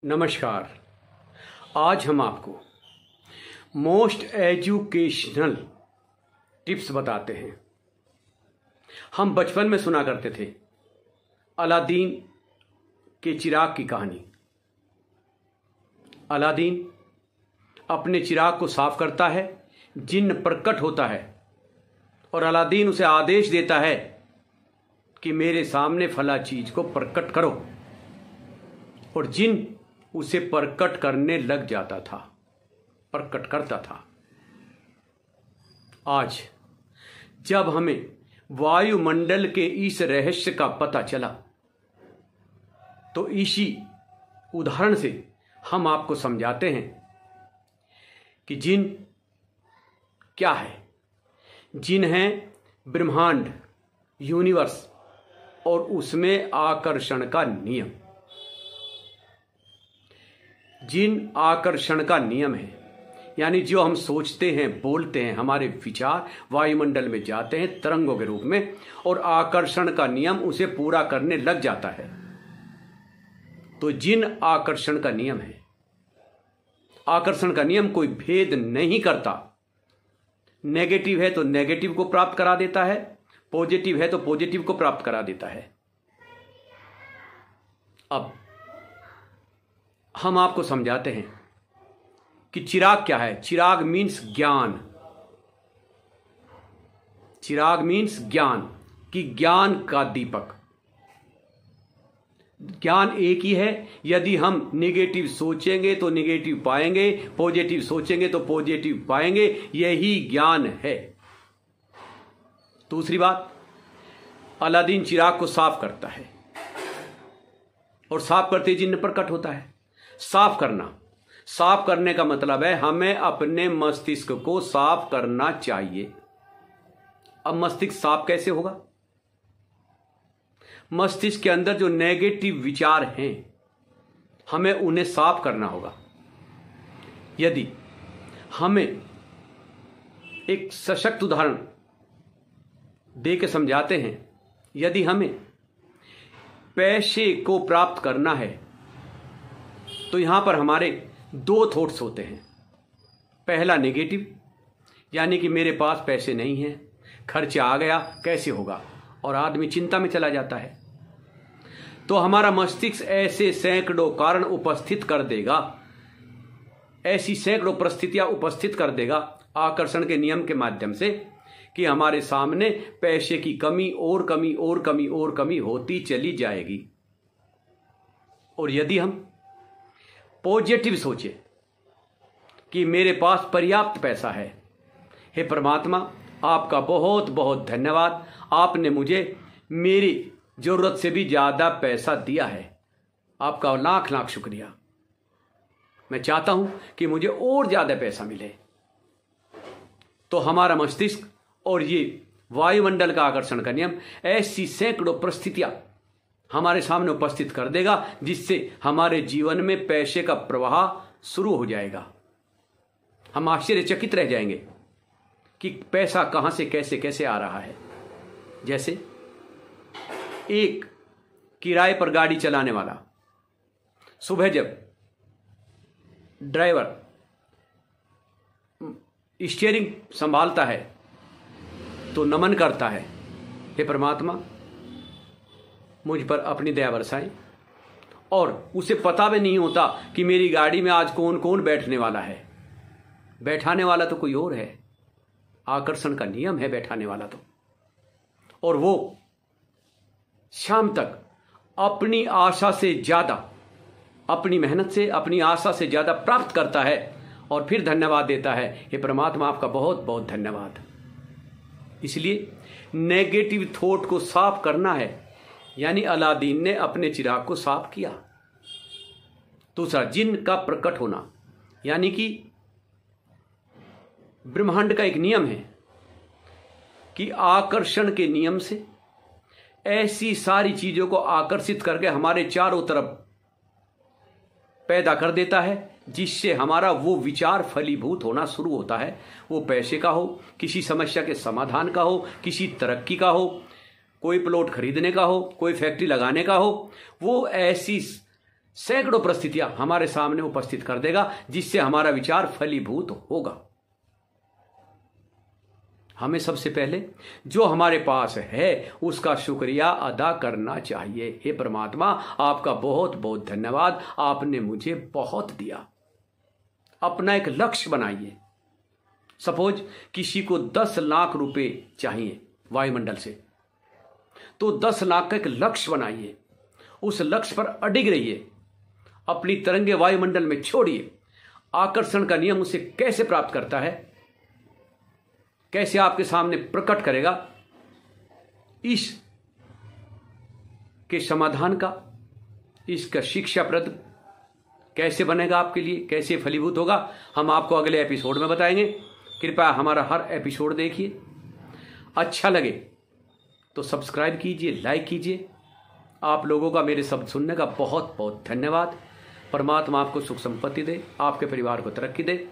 नमस्कार। आज हम आपको मोस्ट एजुकेशनल टिप्स बताते हैं। हम बचपन में सुना करते थे अलादीन के चिराग की कहानी। अलादीन अपने चिराग को साफ करता है, जिन्न प्रकट होता है और अलादीन उसे आदेश देता है कि मेरे सामने फला चीज को प्रकट करो, और जिन्न उसे प्रकट करने लग जाता था, प्रकट करता था। आज जब हमें वायुमंडल के इस रहस्य का पता चला तो इसी उदाहरण से हम आपको समझाते हैं कि जिन्न क्या है। जिन्न है ब्रह्मांड, यूनिवर्स और उसमें आकर्षण का नियम। जिन्न आकर्षण का नियम है, यानी जो हम सोचते हैं, बोलते हैं, हमारे विचार वायुमंडल में जाते हैं तरंगों के रूप में, और आकर्षण का नियम उसे पूरा करने लग जाता है। तो जिन्न आकर्षण का नियम है। आकर्षण का नियम कोई भेद नहीं करता। नेगेटिव है तो नेगेटिव को प्राप्त करा देता है, पॉजिटिव है तो पॉजिटिव को प्राप्त करा देता है। अब हम आपको समझाते हैं कि चिराग क्या है। चिराग मीन्स ज्ञान। चिराग मीन्स ज्ञान, कि ज्ञान का दीपक। ज्ञान एक ही है। यदि हम नेगेटिव सोचेंगे तो नेगेटिव पाएंगे, पॉजिटिव सोचेंगे तो पॉजिटिव पाएंगे। यही ज्ञान है। दूसरी बात, अलादीन चिराग को साफ करता है और साफ करते जिन्न प्रकट होता है। साफ करना, साफ करने का मतलब है हमें अपने मस्तिष्क को साफ करना चाहिए। अब मस्तिष्क साफ कैसे होगा? मस्तिष्क के अंदर जो नेगेटिव विचार हैं हमें उन्हें साफ करना होगा। यदि हमें एक सशक्त उदाहरण दे के समझाते हैं, यदि हमें पैसे को प्राप्त करना है तो यहां पर हमारे दो थॉट्स होते हैं। पहला नेगेटिव, यानी कि मेरे पास पैसे नहीं हैं, खर्चा आ गया, कैसे होगा, और आदमी चिंता में चला जाता है। तो हमारा मस्तिष्क ऐसे सैकड़ों कारण उपस्थित कर देगा, ऐसी सैकड़ों परिस्थितियां उपस्थित कर देगा आकर्षण के नियम के माध्यम से, कि हमारे सामने पैसे की कमी और कमी और कमी और कमी होती चली जाएगी। और यदि हम पॉजिटिव सोचे कि मेरे पास पर्याप्त पैसा है, हे परमात्मा आपका बहुत बहुत धन्यवाद, आपने मुझे मेरी जरूरत से भी ज्यादा पैसा दिया है, आपका लाख लाख शुक्रिया। मैं चाहता हूं कि मुझे और ज्यादा पैसा मिले। तो हमारा मस्तिष्क और ये वायुमंडल का आकर्षण का नियम ऐसी सैकड़ों परिस्थितियां हमारे सामने उपस्थित कर देगा, जिससे हमारे जीवन में पैसे का प्रवाह शुरू हो जाएगा। हम आश्चर्यचकित रह जाएंगे कि पैसा कहां से कैसे कैसे आ रहा है। जैसे एक किराए पर गाड़ी चलाने वाला सुबह जब ड्राइवर स्टीयरिंग संभालता है तो नमन करता है, हे परमात्मा मुझ पर अपनी दया बरसाएं। और उसे पता भी नहीं होता कि मेरी गाड़ी में आज कौन कौन बैठने वाला है। बैठाने वाला तो कोई और है, आकर्षण का नियम है बैठाने वाला तो। और वो शाम तक अपनी आशा से ज्यादा, अपनी मेहनत से, अपनी आशा से ज्यादा प्राप्त करता है और फिर धन्यवाद देता है, हे परमात्मा आपका बहुत बहुत धन्यवाद। इसलिए नेगेटिव थॉट को साफ करना है, यानी अलादीन ने अपने चिराग को साफ किया। दूसरा, जिन्न का प्रकट होना, यानी कि ब्रह्मांड का एक नियम है कि आकर्षण के नियम से ऐसी सारी चीजों को आकर्षित करके हमारे चारों तरफ पैदा कर देता है, जिससे हमारा वो विचार फलीभूत होना शुरू होता है। वो पैसे का हो, किसी समस्या के समाधान का हो, किसी तरक्की का हो, कोई प्लॉट खरीदने का हो, कोई फैक्ट्री लगाने का हो, वो ऐसी सैकड़ों परिस्थितियां हमारे सामने उपस्थित कर देगा, जिससे हमारा विचार फलीभूत होगा। हमें सबसे पहले जो हमारे पास है उसका शुक्रिया अदा करना चाहिए। हे परमात्मा, आपका बहुत बहुत धन्यवाद, आपने मुझे बहुत दिया। अपना एक लक्ष्य बनाइए। सपोज किसी को 10 लाख रुपए चाहिए वायुमंडल से, तो 10 लाख का एक लक्ष्य बनाइए। उस लक्ष्य पर अडिग रहिए, अपनी तरंगे वायुमंडल में छोड़िए। आकर्षण का नियम उसे कैसे प्राप्त करता है, कैसे आपके सामने प्रकट करेगा, इस के समाधान का, इसका शिक्षाप्रद कैसे बनेगा आपके लिए, कैसे फलीभूत होगा, हम आपको अगले एपिसोड में बताएंगे। कृपया हमारा हर एपिसोड देखिए। अच्छा लगे तो सब्सक्राइब कीजिए, लाइक कीजिए। आप लोगों का मेरे शब्द सुनने का बहुत बहुत धन्यवाद। परमात्मा आपको सुख संपत्ति दे, आपके परिवार को तरक्की दे।